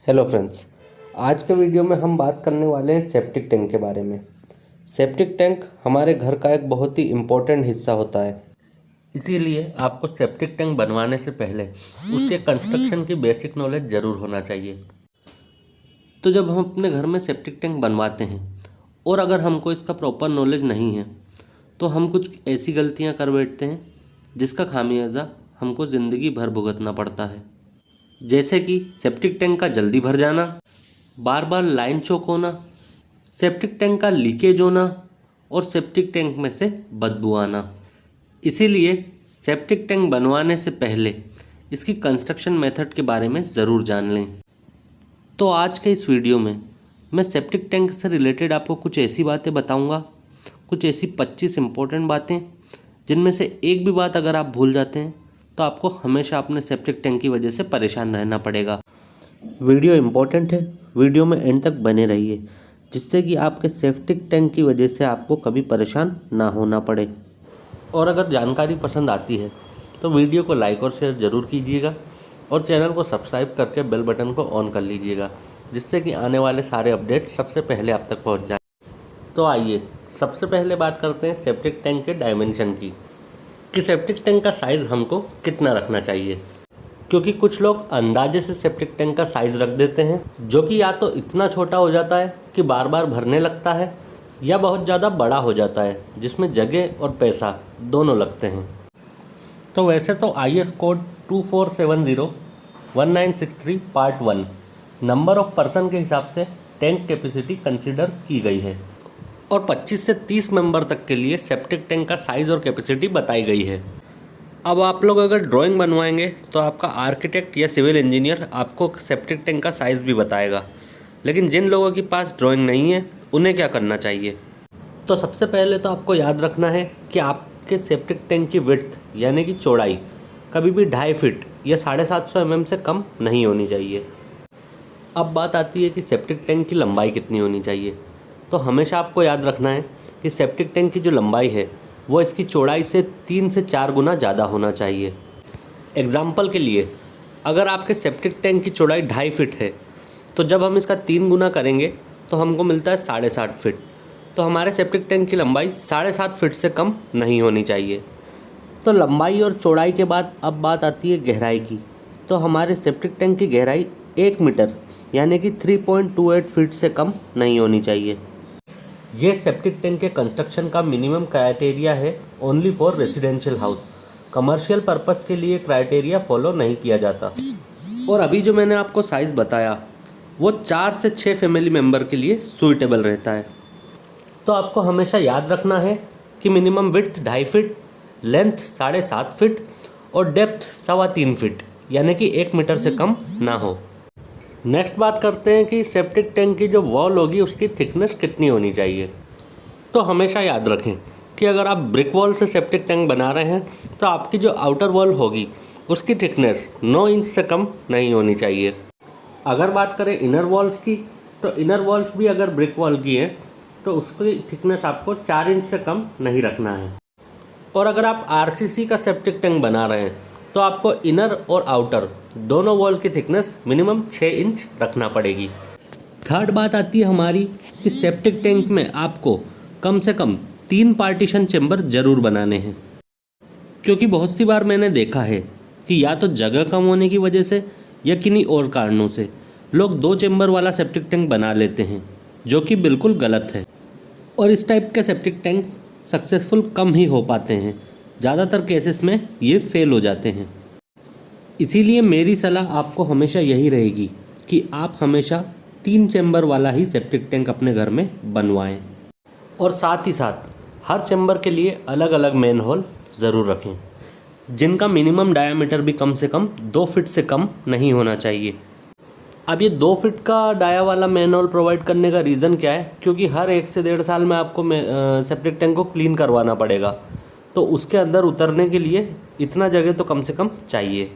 Hello friends, आज के video में हम बात करने वाले हैं सेप्टिक टैंक के बारे में। सेप्टिक टैंक हमारे घर का एक बहुत ही इम्पोर्टेंट हिस्सा होता है, इसीलिए आपको सेप्टिक टैंक बनवाने से पहले उसके कंस्ट्रक्शन की बेसिक नॉलेज ज़रूर होना चाहिए। तो जब हम अपने घर में सेप्टिक टैंक बनवाते हैं और अगर हमको इसका प्रॉपर नॉलेज नहीं है तो हम कुछ ऐसी गलतियां कर बैठते हैं जिसका खामियाजा हमको ज़िंदगी भर भुगतना पड़ता है। जैसे कि सेप्टिक टैंक का जल्दी भर जाना, बार बार लाइन चौक होना, सेप्टिक टैंक का लीकेज होना और सेप्टिक टैंक में से बदबू आना। इसीलिए सेप्टिक टैंक बनवाने से पहले इसकी कंस्ट्रक्शन मेथड के बारे में ज़रूर जान लें। तो आज के इस वीडियो में मैं सेप्टिक टैंक से रिलेटेड आपको कुछ ऐसी बातें बताऊंगा, कुछ ऐसी 25 इंपॉर्टेंट बातें जिनमें से एक भी बात अगर आप भूल जाते हैं तो आपको हमेशा अपने सेप्टिक टैंक की वजह से परेशान रहना पड़ेगा। वीडियो इम्पोर्टेंट है, वीडियो में एंड तक बने रहिए जिससे कि आपके सेप्टिक टैंक की वजह से आपको कभी परेशान ना होना पड़े। और अगर जानकारी पसंद आती है तो वीडियो को लाइक और शेयर ज़रूर कीजिएगा और चैनल को सब्सक्राइब करके बेल बटन को ऑन कर लीजिएगा जिससे कि आने वाले सारे अपडेट सबसे पहले आप तक पहुँच जाए। तो आइए सबसे पहले बात करते हैं सेप्टिक टैंक के डायमेंशन की, कि सेप्टिक टैंक का साइज़ हमको कितना रखना चाहिए। क्योंकि कुछ लोग अंदाजे से सेप्टिक टैंक का साइज़ रख देते हैं जो कि या तो इतना छोटा हो जाता है कि बार बार भरने लगता है या बहुत ज़्यादा बड़ा हो जाता है जिसमें जगह और पैसा दोनों लगते हैं। तो वैसे तो IS code 2470-1963 part 1 number of person के हिसाब से टैंक कैपेसिटी कंसिडर की गई है और 25 से 30 मेंबर तक के लिए सेप्टिक टैंक का साइज़ और कैपेसिटी बताई गई है। अब आप लोग अगर ड्राइंग बनवाएंगे तो आपका आर्किटेक्ट या सिविल इंजीनियर आपको सेप्टिक टैंक का साइज़ भी बताएगा, लेकिन जिन लोगों के पास ड्राइंग नहीं है उन्हें क्या करना चाहिए। तो सबसे पहले तो आपको याद रखना है कि आपके सेप्टिक टैंक की विड्थ यानी कि चौड़ाई कभी भी 2.5 फीट या 750 mm से कम नहीं होनी चाहिए। अब बात आती है कि सेप्टिक टैंक की लंबाई कितनी होनी चाहिए। तो हमेशा आपको याद रखना है कि सेप्टिक टैंक की जो लंबाई है वो इसकी चौड़ाई से 3 से 4 गुना ज़्यादा होना चाहिए। एग्जाम्पल के लिए अगर आपके सेप्टिक टैंक की चौड़ाई 2.5 फीट है तो जब हम इसका 3 गुना करेंगे तो हमको मिलता है 7.5 फीट। तो हमारे सेप्टिक टैंक की लंबाई 7.5 फीट से कम नहीं होनी चाहिए। तो लंबाई और चौड़ाई के बाद अब बात आती है गहराई की। तो हमारे सेप्टिक टैंक की गहराई 1 मीटर यानी कि 3.28 फीट से कम नहीं होनी चाहिए। ये सेप्टिक टैंक के कंस्ट्रक्शन का मिनिमम क्राइटेरिया है only for residential house. Commercial purpose के लिए क्राइटेरिया फॉलो नहीं किया जाता। और अभी जो मैंने आपको साइज़ बताया वो 4 से 6 फैमिली मेम्बर के लिए सूटेबल रहता है। तो आपको हमेशा याद रखना है कि minimum width 2.5 feet, length 7.5 feet और डेप्थ 3.25 फीट यानी कि 1 मीटर से कम ना हो। नेक्स्ट बात करते हैं कि सेप्टिक टैंक की जो वॉल होगी उसकी थिकनेस कितनी होनी चाहिए। तो हमेशा याद रखें कि अगर आप ब्रिक वॉल से सेप्टिक टैंक बना रहे हैं तो आपकी जो आउटर वॉल होगी उसकी थिकनेस 9 इंच से कम नहीं होनी चाहिए। अगर बात करें इनर वॉल्स की तो इनर वॉल्स भी अगर ब्रिक वॉल की है तो उसकी थिकनेस आपको 4 इंच से कम नहीं रखना है। और अगर आप RCC का सेप्टिक टैंक बना रहे हैं तो आपको इनर और आउटर दोनों वॉल की थिकनेस मिनिमम 6 इंच रखना पड़ेगी। थर्ड बात आती है हमारी कि सेप्टिक टैंक में आपको कम से कम 3 पार्टीशन चेंबर ज़रूर बनाने हैं। क्योंकि बहुत सी बार मैंने देखा है कि या तो जगह कम होने की वजह से या किन्हीं और कारणों से लोग 2 चेंबर वाला सेप्टिक टैंक बना लेते हैं जो कि बिल्कुल गलत है। और इस टाइप के सेप्टिक टैंक सक्सेसफुल कम ही हो पाते हैं, ज़्यादातर केसेस में ये फेल हो जाते हैं। इसीलिए मेरी सलाह आपको हमेशा यही रहेगी कि आप हमेशा 3 चेंबर वाला ही सेप्टिक टैंक अपने घर में बनवाएं और साथ ही साथ हर चेंबर के लिए अलग अलग मेन होल ज़रूर रखें जिनका मिनिमम डायामीटर भी कम से कम 2 फीट से कम नहीं होना चाहिए। अब ये 2 फीट का डाया वाला मेन होल प्रोवाइड करने का रीज़न क्या है, क्योंकि हर 1 से 1.5 साल में आपको सेप्टिक टैंक को क्लीन करवाना पड़ेगा, तो उसके अंदर उतरने के लिए इतना जगह तो कम से कम चाहिए।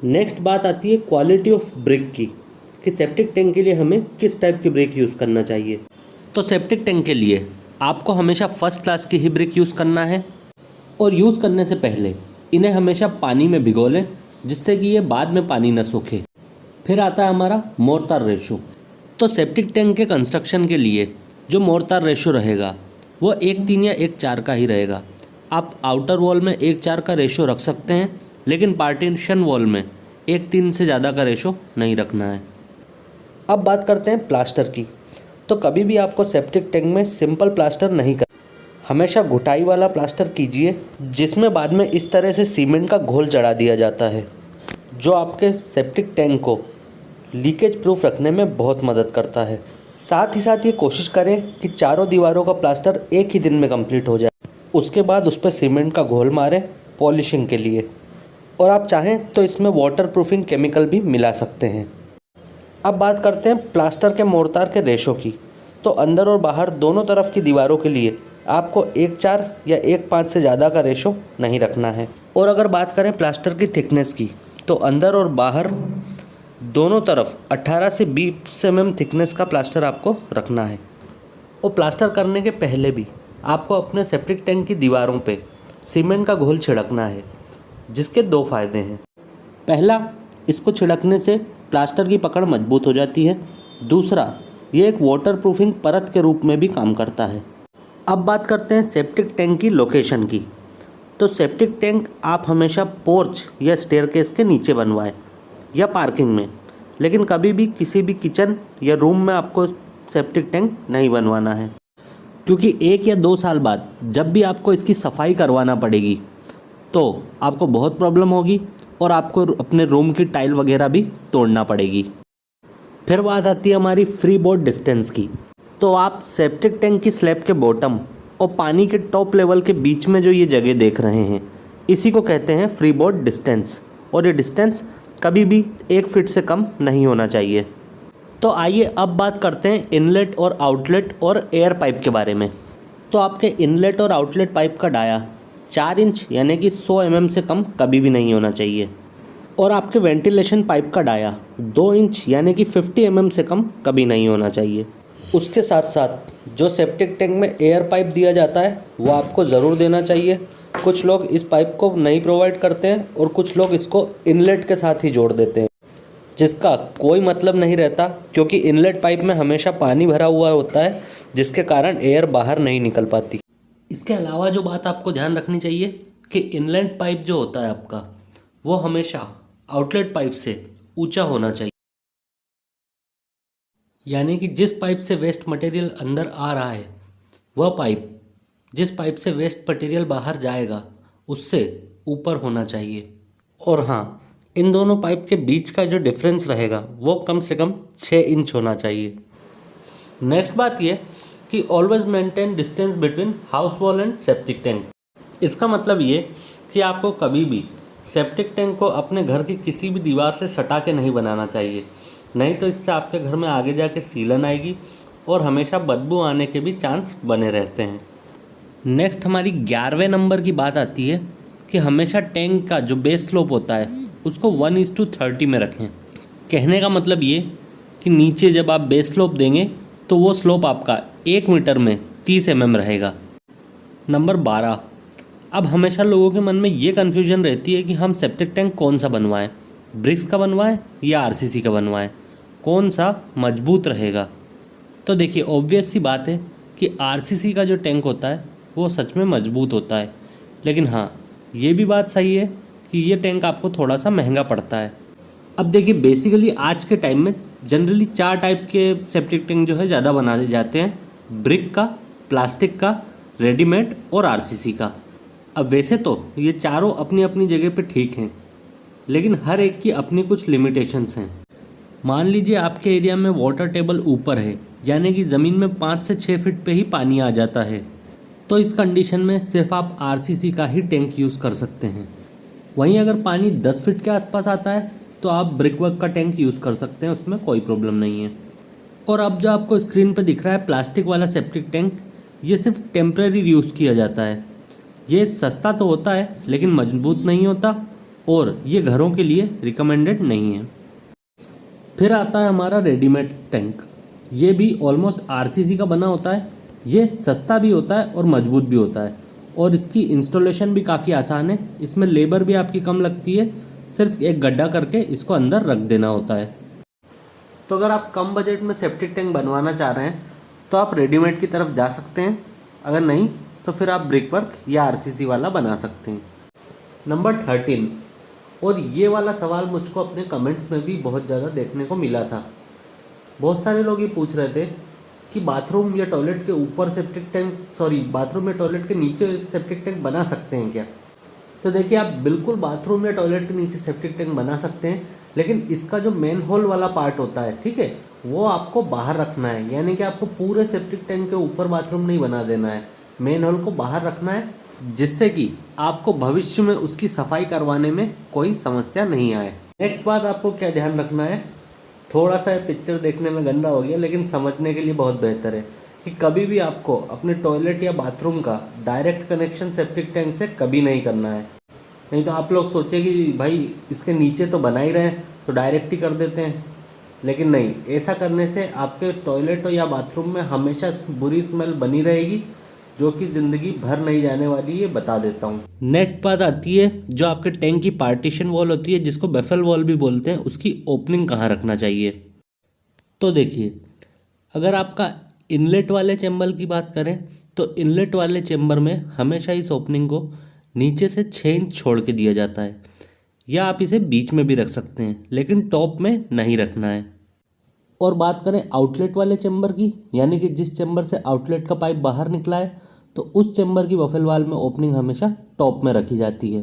नेक्स्ट बात आती है क्वालिटी ऑफ ब्रिक की, कि सेप्टिक टैंक के लिए हमें किस टाइप की ब्रिक यूज़ करना चाहिए। तो सेप्टिक टैंक के लिए आपको हमेशा फर्स्ट क्लास की ही ब्रिक यूज़ करना है और यूज़ करने से पहले इन्हें हमेशा पानी में भिगो लें जिससे कि ये बाद में पानी न सूखे। फिर आता है हमारा मोर्टार रेशो। तो सेप्टिक टैंक के कंस्ट्रक्शन के लिए जो मोर्टार रेशो रहेगा वो 1:3 या 1:4 का ही रहेगा। आप आउटर वॉल में 1:4 का रेशो रख सकते हैं, लेकिन पार्टीशन वॉल में 1:3 से ज़्यादा का रेशो नहीं रखना है। अब बात करते हैं प्लास्टर की। तो कभी भी आपको सेप्टिक टैंक में सिंपल प्लास्टर नहीं कर, हमेशा घुटाई वाला प्लास्टर कीजिए, जिसमें बाद में इस तरह से सीमेंट का घोल चढ़ा दिया जाता है, जो आपके सेप्टिक टैंक को लीकेज प्रूफ रखने में बहुत मदद करता है। साथ ही साथ ये कोशिश करें कि चारों दीवारों का प्लास्टर एक ही दिन में कंप्लीट हो जाए। उसके बाद उस पर सीमेंट का घोल मारें पॉलिशिंग के लिए, और आप चाहें तो इसमें वाटर प्रूफिंग केमिकल भी मिला सकते हैं। अब बात करते हैं प्लास्टर के मोर्टार के रेशो की। तो अंदर और बाहर दोनों तरफ की दीवारों के लिए आपको 1:4 या 1:5 से ज़्यादा का रेशो नहीं रखना है। और अगर बात करें प्लास्टर की थिकनेस की, तो अंदर और बाहर दोनों तरफ 18 से 20 mm थिकनेस का प्लास्टर आपको रखना है। और प्लास्टर करने के पहले भी आपको अपने सेप्टिक टैंक की दीवारों पे सीमेंट का घोल छिड़कना है, जिसके 2 फ़ायदे हैं। पहला, इसको छिड़कने से प्लास्टर की पकड़ मजबूत हो जाती है। दूसरा, ये एक वाटर प्रूफिंग परत के रूप में भी काम करता है। अब बात करते हैं सेप्टिक टैंक की लोकेशन की। तो सेप्टिक टैंक आप हमेशा पोर्च या स्टेयरकेस के नीचे बनवाएं या पार्किंग में, लेकिन कभी भी किसी भी किचन या रूम में आपको सेप्टिक टैंक नहीं बनवाना है, क्योंकि 1 या 2 साल बाद जब भी आपको इसकी सफाई करवाना पड़ेगी तो आपको बहुत प्रॉब्लम होगी और आपको अपने रूम की टाइल वगैरह भी तोड़ना पड़ेगी। फिर बात आती है हमारी फ्री बोर्ड डिस्टेंस की। तो आप सेप्टिक टैंक की स्लैब के बॉटम और पानी के टॉप लेवल के बीच में जो ये जगह देख रहे हैं, इसी को कहते हैं फ्री बोर्ड डिस्टेंस। और ये डिस्टेंस कभी भी 1 फीट से कम नहीं होना चाहिए। तो आइए अब बात करते हैं इनलेट और आउटलेट और एयर पाइप के बारे में। तो आपके इनलेट और आउटलेट पाइप का डाया 4 इंच यानी कि 100 mm से कम कभी भी नहीं होना चाहिए। और आपके वेंटिलेशन पाइप का डाया 2 इंच यानी कि 50 mm से कम कभी नहीं होना चाहिए। उसके साथ साथ जो सेप्टिक टैंक में एयर पाइप दिया जाता है वो आपको ज़रूर देना चाहिए। कुछ लोग इस पाइप को नहीं प्रोवाइड करते हैं और कुछ लोग इसको इनलेट के साथ ही जोड़ देते हैं, जिसका कोई मतलब नहीं रहता, क्योंकि इनलेट पाइप में हमेशा पानी भरा हुआ होता है, जिसके कारण एयर बाहर नहीं निकल पाती। इसके अलावा जो बात आपको ध्यान रखनी चाहिए कि इनलेट पाइप जो होता है आपका, वो हमेशा आउटलेट पाइप से ऊंचा होना चाहिए। यानी कि जिस पाइप से वेस्ट मटेरियल अंदर आ रहा है, वह पाइप जिस पाइप से वेस्ट मटेरियल बाहर जाएगा उससे ऊपर होना चाहिए। और हाँ, इन दोनों पाइप के बीच का जो डिफरेंस रहेगा वो कम से कम 6 इंच होना चाहिए। नेक्स्ट बात ये कि always maintain distance between house wall and septic tank. इसका मतलब ये कि आपको कभी भी सेप्टिक टैंक को अपने घर की किसी भी दीवार से सटा के नहीं बनाना चाहिए, नहीं तो इससे आपके घर में आगे जाके सीलन आएगी और हमेशा बदबू आने के भी चांस बने रहते हैं। नेक्स्ट हमारी 11वें नंबर की बात आती है कि हमेशा टैंक का जो बेस स्लोप होता है उसको 1:30 में रखें। कहने का मतलब ये कि नीचे जब आप बेस स्लोप देंगे तो वो स्लोप आपका 1 मीटर में 30 mm रहेगा। नंबर 12, अब हमेशा लोगों के मन में ये कन्फ्यूजन रहती है कि हम सेप्टिक टैंक कौन सा बनवाएं, ब्रिक्स का बनवाएं या आरसीसी का बनवाएं, कौन सा मजबूत रहेगा। तो देखिए, ऑब्वियस सी बात है कि आरसीसी का जो टैंक होता है वो सच में मजबूत होता है, लेकिन हाँ, ये भी बात सही है कि ये टैंक आपको थोड़ा सा महंगा पड़ता है। अब देखिए, बेसिकली आज के टाइम में जनरली 4 टाइप के सेप्टिक टैंक जो है ज़्यादा बनाए जाते हैं, ब्रिक का, प्लास्टिक का, रेडीमेड और आरसीसी का। अब वैसे तो ये चारों अपनी अपनी जगह पे ठीक हैं, लेकिन हर एक की अपनी कुछ लिमिटेशंस हैं। मान लीजिए आपके एरिया में वाटर टेबल ऊपर है, यानी कि ज़मीन में 5 से 6 फीट पे ही पानी आ जाता है, तो इस कंडीशन में सिर्फ आप आरसीसी का ही टैंक यूज़ कर सकते हैं। वहीं अगर पानी 10 फीट के आसपास आता है तो आप ब्रिक वर्क का टैंक यूज़ कर सकते हैं, उसमें कोई प्रॉब्लम नहीं है। और अब जो आपको स्क्रीन पर दिख रहा है प्लास्टिक वाला सेप्टिक टैंक, ये सिर्फ टेम्प्रेरी यूज़ किया जाता है। ये सस्ता तो होता है लेकिन मजबूत नहीं होता, और ये घरों के लिए रिकमेंडेड नहीं है। फिर आता है हमारा रेडीमेड टैंक। ये भी ऑलमोस्ट आरसीसी का बना होता है। ये सस्ता भी होता है और मजबूत भी होता है, और इसकी इंस्टॉलेशन भी काफ़ी आसान है। इसमें लेबर भी आपकी कम लगती है, सिर्फ एक गड्ढा करके इसको अंदर रख देना होता है। तो अगर आप कम बजट में सेप्टिक टैंक बनवाना चाह रहे हैं तो आप रेडीमेड की तरफ जा सकते हैं, अगर नहीं तो फिर आप ब्रिक वर्क या आरसीसी वाला बना सकते हैं। नंबर 13, और ये वाला सवाल मुझको अपने कमेंट्स में भी बहुत ज़्यादा देखने को मिला था। बहुत सारे लोग ये पूछ रहे थे कि बाथरूम या टॉयलेट के ऊपर सेप्टिक टैंक, बाथरूम या टॉयलेट के नीचे सेप्टिक टैंक बना सकते हैं क्या? तो देखिए, आप बिल्कुल बाथरूम या टॉयलेट के नीचे सेप्टिक टैंक बना सकते हैं, लेकिन इसका जो मेन होल वाला पार्ट होता है, ठीक है, वो आपको बाहर रखना है। यानी कि आपको पूरे सेप्टिक टैंक के ऊपर बाथरूम नहीं बना देना है, मेन होल को बाहर रखना है, जिससे कि आपको भविष्य में उसकी सफाई करवाने में कोई समस्या नहीं आए। नेक्स्ट बात आपको क्या ध्यान रखना है, थोड़ा सा पिक्चर देखने में गंदा हो गया लेकिन समझने के लिए बहुत बेहतर है, कि कभी भी आपको अपने टॉयलेट या बाथरूम का डायरेक्ट कनेक्शन सेप्टिक टैंक से कभी नहीं करना है। नहीं तो आप लोग सोचे कि भाई इसके नीचे तो बना ही रहे हैं तो डायरेक्ट ही कर देते हैं, लेकिन नहीं, ऐसा करने से आपके टॉयलेट या बाथरूम में हमेशा बुरी स्मेल बनी रहेगी, जो कि ज़िंदगी भर नहीं जाने वाली, ये बता देता हूँ। नेक्स्ट बात आती है जो आपके टैंक की पार्टीशन वॉल होती है, जिसको बेफल वॉल भी बोलते हैं, उसकी ओपनिंग कहाँ रखना चाहिए। तो देखिए, अगर आपका इनलेट वाले चैम्बर की बात करें तो इनलेट वाले चैम्बर में हमेशा इस ओपनिंग को नीचे से 6 इंच छोड़ के दिया जाता है, या आप इसे बीच में भी रख सकते हैं, लेकिन टॉप में नहीं रखना है। और बात करें आउटलेट वाले चैम्बर की, यानी कि जिस चैम्बर से आउटलेट का पाइप बाहर निकला है, तो उस चैम्बर की बफल वाल में ओपनिंग हमेशा टॉप में रखी जाती है।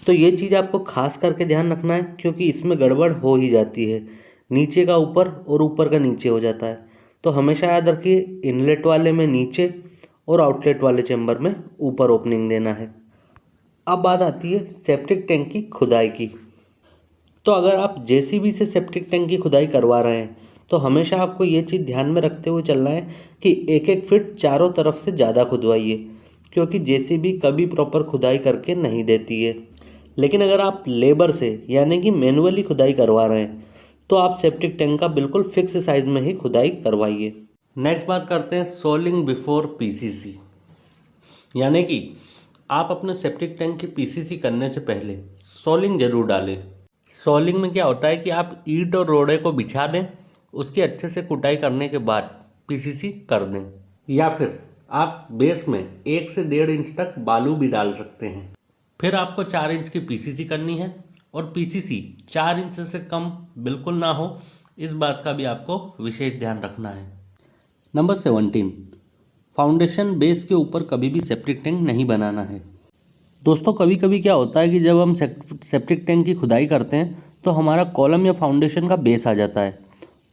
तो ये चीज़ आपको खास करके ध्यान रखना है, क्योंकि इसमें गड़बड़ हो ही जाती है, नीचे का ऊपर और ऊपर का नीचे हो जाता है। तो हमेशा याद रखिए, इनलेट वाले में नीचे और आउटलेट वाले चैम्बर में ऊपर ओपनिंग देना है। अब बात आती है सेप्टिक टैंक की खुदाई की। तो अगर आप जेसीबी से सेप्टिक टैंक की खुदाई करवा रहे हैं तो हमेशा आपको ये चीज़ ध्यान में रखते हुए चलना है कि 1-1 फीट चारों तरफ से ज़्यादा खुदवाइए, क्योंकि जेसीबी कभी प्रॉपर खुदाई करके नहीं देती है। लेकिन अगर आप लेबर से यानी कि मैनुअली खुदाई करवा रहे हैं तो आप सेप्टिक टैंक का बिल्कुल फिक्स साइज में ही खुदाई करवाइए। नेक्स्ट बात करते हैं सोलिंग बिफोर पीसीसी, यानी कि आप अपने सेप्टिक टैंक की पीसीसी करने से पहले सोलिंग जरूर डालें। सोलिंग में क्या होता है कि आप ईंट और रोड़े को बिछा दें, उसकी अच्छे से कुटाई करने के बाद पीसीसी कर दें, या फिर आप बेस में 1 से 1.5 इंच तक बालू भी डाल सकते हैं। फिर आपको 4 इंच की पीसीसी करनी है, और पीसीसी 4 इंच से कम बिल्कुल ना हो, इस बात का भी आपको विशेष ध्यान रखना है। नंबर 17, फाउंडेशन बेस के ऊपर कभी भी सेप्टिक टैंक नहीं बनाना है। दोस्तों, कभी कभी क्या होता है कि जब हम सेप्टिक टैंक की खुदाई करते हैं तो हमारा कॉलम या फाउंडेशन का बेस आ जाता है।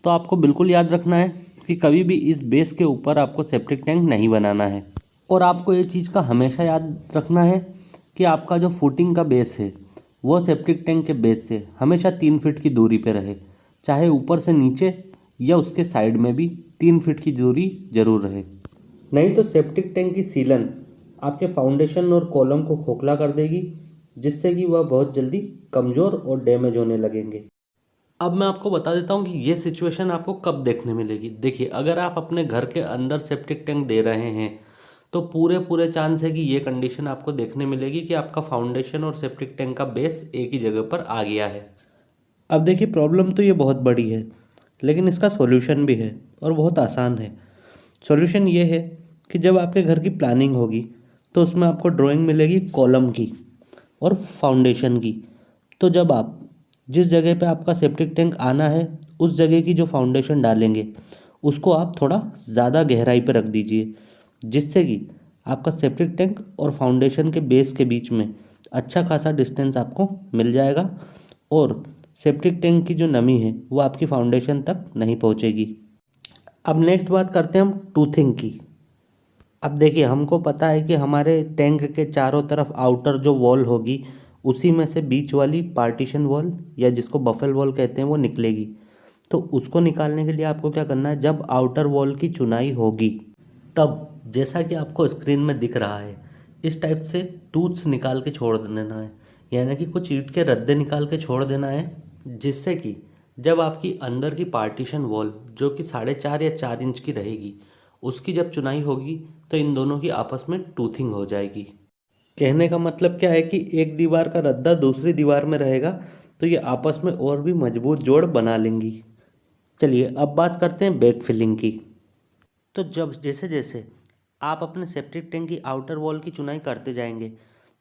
तो आपको बिल्कुल याद रखना है कि कभी भी इस बेस के ऊपर आपको सेप्टिक टैंक नहीं बनाना है। और आपको ये चीज़ का हमेशा याद रखना है कि आपका जो फुटिंग का बेस है वो सेप्टिक टैंक के बेस से हमेशा 3 फीट की दूरी पे रहे, चाहे ऊपर से नीचे या उसके साइड में भी 3 फीट की दूरी जरूर रहे। नहीं तो सेप्टिक टैंक की सीलन आपके फाउंडेशन और कॉलम को खोखला कर देगी, जिससे कि वह बहुत जल्दी कमज़ोर और डैमेज होने लगेंगे। अब मैं आपको बता देता हूँ कि ये सिचुएशन आपको कब देखने मिलेगी। देखिए, अगर आप अपने घर के अंदर सेप्टिक टैंक दे रहे हैं तो पूरे चांस है कि ये कंडीशन आपको देखने मिलेगी कि आपका फाउंडेशन और सेप्टिक टैंक का बेस एक ही जगह पर आ गया है। अब देखिए, प्रॉब्लम तो ये बहुत बड़ी है, लेकिन इसका सॉल्यूशन भी है और बहुत आसान है। सॉल्यूशन ये है कि जब आपके घर की प्लानिंग होगी तो उसमें आपको ड्राइंग मिलेगी कॉलम की और फाउंडेशन की। तो जब आप जिस जगह पे आपका सेप्टिक टैंक आना है उस जगह की जो फाउंडेशन डालेंगे उसको आप थोड़ा ज़्यादा गहराई पे रख दीजिए, जिससे कि आपका सेप्टिक टैंक और फाउंडेशन के बेस के बीच में अच्छा खासा डिस्टेंस आपको मिल जाएगा, और सेप्टिक टैंक की जो नमी है वो आपकी फाउंडेशन तक नहीं पहुंचेगी। अब नेक्स्ट बात करते हैं हम टूथिंग की। अब देखिए, हमको पता है कि हमारे टैंक के चारों तरफ आउटर जो वॉल होगी उसी में से बीच वाली पार्टीशन वॉल या जिसको बफल वॉल कहते हैं वो निकलेगी। तो उसको निकालने के लिए आपको क्या करना है, जब आउटर वॉल की चुनाई होगी तब जैसा कि आपको स्क्रीन में दिख रहा है इस टाइप से टूथ्स निकाल के छोड़ देना है, यानी कि कुछ ईंट के रद्दे निकाल के छोड़ देना है, जिससे कि जब आपकी अंदर की पार्टीशन वॉल जो कि 4.5 या 4 इंच की रहेगी उसकी जब चुनाई होगी तो इन दोनों की आपस में टूथिंग हो जाएगी। कहने का मतलब क्या है कि एक दीवार का रद्दा दूसरी दीवार में रहेगा तो ये आपस में और भी मजबूत जोड़ बना लेंगी। चलिए अब बात करते हैं बैक फिलिंग की। तो जब जैसे जैसे आप अपने सेप्टिक टैंक की आउटर वॉल की चुनाई करते जाएंगे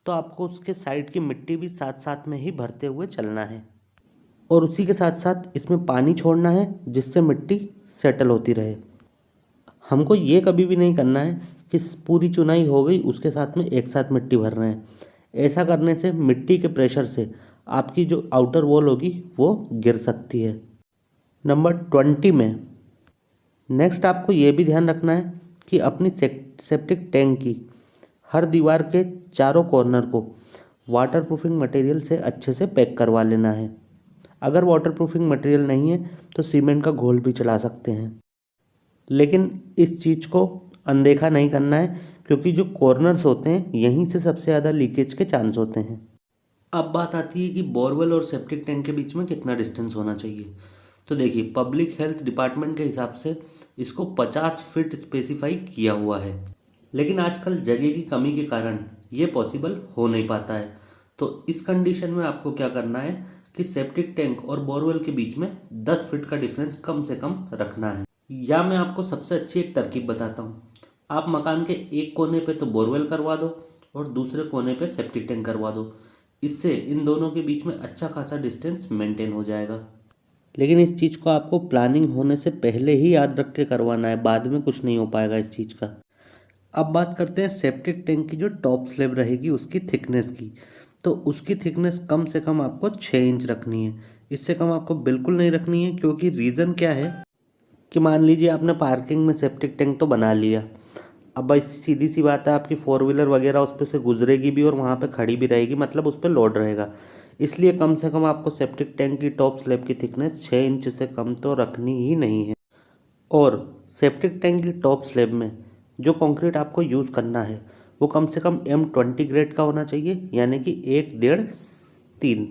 तो आपको उसके साइड की मिट्टी भी साथ साथ में ही भरते हुए चलना है, और उसी के साथ साथ इसमें पानी छोड़ना है जिससे मिट्टी सेटल होती रहे। हमको ये कभी भी नहीं करना है कि पूरी चुनाई हो गई उसके साथ में एक साथ मिट्टी भर रहे हैं। ऐसा करने से मिट्टी के प्रेशर से आपकी जो आउटर वॉल होगी वो गिर सकती है। नंबर 20 में नेक्स्ट आपको ये भी ध्यान रखना है कि अपनी सेप्टिक टैंक की हर दीवार के चारों कॉर्नर को वाटरप्रूफिंग मटेरियल से अच्छे से पैक करवा लेना है। अगर वाटरप्रूफिंग मटेरियल नहीं है तो सीमेंट का घोल भी चला सकते हैं, लेकिन इस चीज़ को अनदेखा नहीं करना है क्योंकि जो कॉर्नर्स होते हैं यहीं से सबसे ज़्यादा लीकेज के चांस होते हैं। अब बात आती है कि बोरवेल और सेप्टिक टैंक के बीच में कितना डिस्टेंस होना चाहिए। तो देखिए, पब्लिक हेल्थ डिपार्टमेंट के हिसाब से इसको 50 फीट स्पेसिफाई किया हुआ है, लेकिन आजकल जगह की कमी के कारण ये पॉसिबल हो नहीं पाता है। तो इस कंडीशन में आपको क्या करना है कि सेप्टिक टैंक और बोरवेल के बीच में 10 फीट का डिफरेंस कम से कम रखना है। या मैं आपको सबसे अच्छी एक तरकीब बताता हूँ। आप मकान के एक कोने पे तो बोरवेल करवा दो और दूसरे कोने पे सेप्टिक टैंक करवा दो। इससे इन दोनों के बीच में अच्छा खासा डिस्टेंस मेंटेन हो जाएगा। लेकिन इस चीज़ को आपको प्लानिंग होने से पहले ही याद रख के करवाना है, बाद में कुछ नहीं हो पाएगा इस चीज़ का। अब बात करते हैं सेप्टिक टैंक की जो टॉप स्लैब रहेगी उसकी थिकनेस की। तो उसकी थिकनेस कम से कम आपको 6 इंच रखनी है, इससे कम आपको बिल्कुल नहीं रखनी है। क्योंकि रीज़न क्या है कि मान लीजिए आपने पार्किंग में सेप्टिक टैंक तो बना लिया, अब भाई सीधी सी बात है आपकी 4 व्हीलर वगैरह उस पर से गुजरेगी भी और वहाँ पे खड़ी भी रहेगी, मतलब उस पर लोड रहेगा। इसलिए कम से कम आपको सेप्टिक टैंक की टॉप स्लैब की थिकनेस 6 इंच से कम तो रखनी ही नहीं है। और सेप्टिक टैंक की टॉप स्लैब में जो कंक्रीट आपको यूज़ करना है वो कम से कम M20 ग्रेड का होना चाहिए, यानी कि 1, 1.5, 3।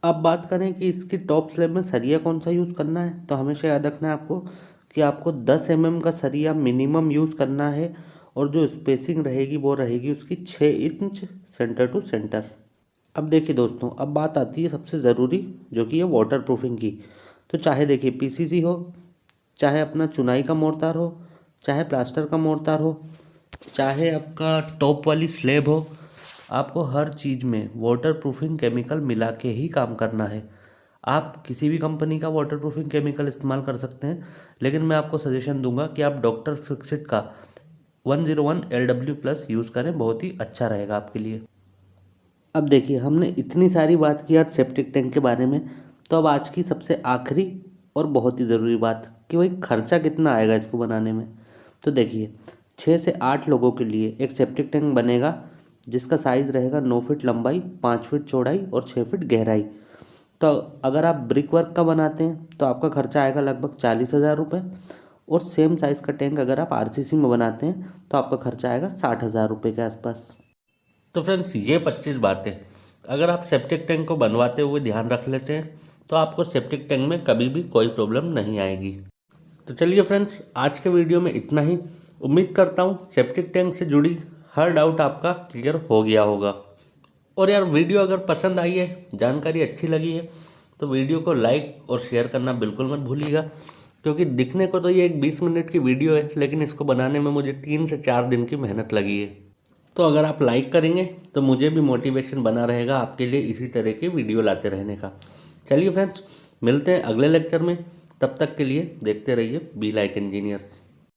अब बात करें कि इसकी टॉप स्लैब में सरिया कौन सा यूज़ करना है, तो हमेशा याद रखना है आपको कि आपको 10 mm का सरिया मिनिमम यूज़ करना है, और जो स्पेसिंग रहेगी वो रहेगी उसकी 6 इंच सेंटर टू सेंटर। अब देखिए दोस्तों, अब बात आती है सबसे ज़रूरी जो कि है वाटर प्रूफिंग की। तो चाहे देखिए PCC हो, चाहे अपना चुनाई का मोर्टार हो, चाहे प्लास्टर का मोर्टार हो, चाहे आपका टॉप वाली स्लैब हो, आपको हर चीज़ में वाटर प्रूफिंग केमिकल मिला के ही काम करना है। आप किसी भी कंपनी का वाटर प्रूफिंग केमिकल इस्तेमाल कर सकते हैं, लेकिन मैं आपको सजेशन दूंगा कि आप डॉक्टर फिक्सिट का 101 LW+ यूज़ करें, बहुत ही अच्छा रहेगा आपके लिए। अब देखिए, हमने इतनी सारी बात की आज सेप्टिक टैंक के बारे में, तो अब आज की सबसे आखिरी और बहुत ही ज़रूरी बात कि भाई खर्चा कितना आएगा इसको बनाने में। तो देखिए, 6 से 8 लोगों के लिए एक सेप्टिक टैंक बनेगा जिसका साइज़ रहेगा 9 फीट लंबाई, 5 फीट चौड़ाई और 6 फीट गहराई। तो अगर आप ब्रिक वर्क का बनाते हैं तो आपका खर्चा आएगा लगभग 40,000 रुपये, और सेम साइज़ का टैंक अगर आप RCC में बनाते हैं तो आपका खर्चा आएगा 60,000 रुपये के आसपास। तो फ्रेंड्स, ये 25 बातें अगर आप सेप्टिक टैंक को बनवाते हुए ध्यान रख लेते हैं तो आपको सेप्टिक टैंक में कभी भी कोई प्रॉब्लम नहीं आएगी। तो चलिए फ्रेंड्स, आज के वीडियो में इतना ही। उम्मीद करता हूँ सेप्टिक टैंक से जुड़ी हर डाउट आपका क्लियर हो गया होगा। और यार, वीडियो अगर पसंद आई है, जानकारी अच्छी लगी है, तो वीडियो को लाइक और शेयर करना बिल्कुल मत भूलिएगा। क्योंकि दिखने को तो ये एक 20 मिनट की वीडियो है, लेकिन इसको बनाने में मुझे 3 से 4 दिन की मेहनत लगी है। तो अगर आप लाइक करेंगे तो मुझे भी मोटिवेशन बना रहेगा आपके लिए इसी तरह की वीडियो लाते रहने का। चलिए फ्रेंड्स, मिलते हैं अगले लेक्चर में। तब तक के लिए देखते रहिए बी लाइक इंजीनियर्स।